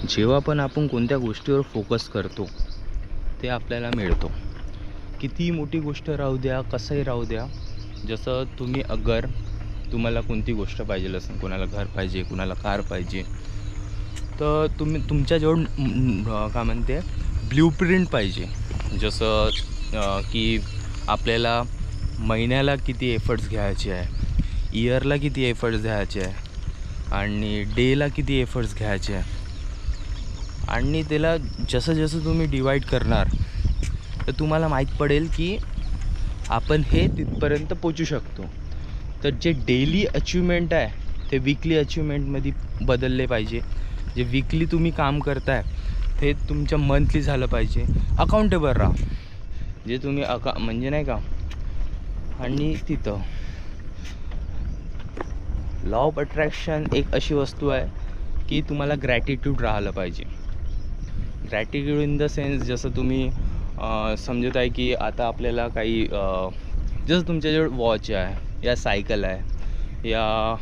जेव्हा पण आपण कोणत्या गोष्टीवर फोकस करतो ते आपल्याला मिळतो. कितीही मोठी गोष्ट राहू द्या, कसंही राहू द्या. जसं तुम्ही अगर तुम्हाला कोणती गोष्ट पाहिजे असेल, कोणाला घर पाहिजे, कोणाला कार पाहिजे, तर तुम्ही तुमच्याजवळ काय म्हणते ब्ल्यूप्रिंट पाहिजे. जसं की आपल्याला महिन्याला किती एफर्ट्स घ्यायचे आहे, इयरला किती एफर्ट्स घ्यायचे आहे आणि डेला किती एफर्ट्स घ्यायचे आहे. आणि त्याला जसं जसं तुम्ही डिवाईड करणार तर तुम्हाला माहीत पडेल की आपण हे तिथपर्यंत पोचू शकतो. तर जे डेली अचिव्हमेंट आहे ते वीकली अचिव्हमेंटमध्ये बदलले पाहिजे. जे वीकली तुम्ही काम करताय ते तुमच्या मंथली झालं पाहिजे. अकाउंटेबल राहा जे तुम्ही म्हणजे नाही का. आणि तिथं लॉ ऑफ अट्रॅक्शन एक अशी वस्तू आहे की तुम्हाला ग्रॅटिट्यूड राहिलं पाहिजे. ग्रॅटिट्यूड इन द सेन्स जसं तुम्ही समजत आहे की आता आपल्याला काही जसं तुमच्याजवळ वॉच आहे या सायकल आहे या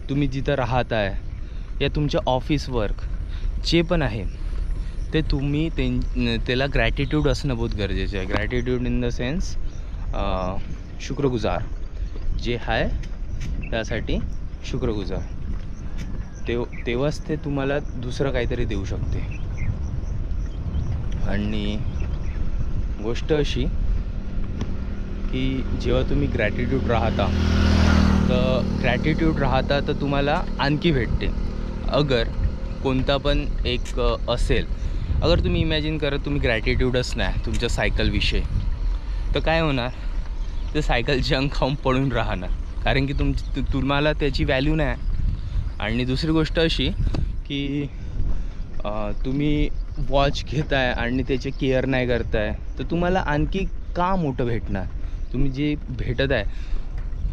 तुम्ही जिथं राहत आहे या तुमच्या ऑफिस वर्क जे पण आहे ते तुम्ही त्याला ग्रॅटिट्यूड असणं बहुत गरजेचं आहे. ग्रॅटिट्यूड इन द सेन्स शुक्रगुजार जे आहे त्यासाठी शुक्रगुजार तेव्हाच ते तुम्हाला दुसरं काहीतरी देऊ शकते. आणि गोष्ट अशी की जेव्हा तुम्ही ग्रॅटिट्यूड राहता तर तुम्हाला आणखी भेटते. अगर कोणता पण एक असेल, अगर तुम्ही इमॅजिन करा तुम्ही ग्रॅटिट्यूडच नाही तुमच्या सायकलविषयी, तर काय होणार, ते सायकल जंक खाऊन पडून राहणार, कारण की तुम्हाला त्याची व्हॅल्यू नाही. आणि दुसरी गोष्ट अशी की तुम्ही वॉच घेताय आणि त्याचे केअर नाही करताय तर तुम्हाला आणखी का मोठं भेटणार. तुम्ही जे भेटत आहे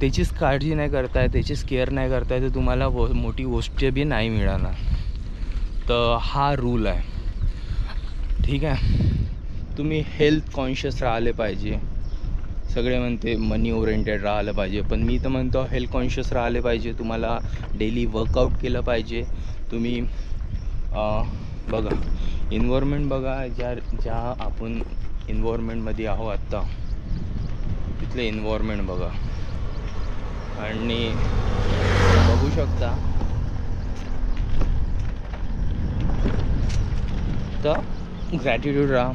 त्याचीच काळजी नाही करताय, त्याचीच केअर नाही करताय, तर तुम्हाला मोठी गोष्ट बी नाही मिळणार. तर हा रूल आहे, ठीक आहे. तुम्ही हेल्थ कॉन्शियस राहिले पाहिजे. सगळे म्हणते मनी ओरिएंटेड राहिलं पाहिजे, पण मी तर म्हणतो हेल्थ कॉन्शियस राहिले पाहिजे. तुम्हाला डेली वर्कआउट केलं पाहिजे. तुम्ही बघा इन्व्हायरमेंट बघा, ज्या आपण इन्व्हायरमेंटमध्ये आहोत आत्ता, तिथले इन्व्हायरमेंट बघा आणि बघू शकता. तर ग्रॅटिट्यूड राहा.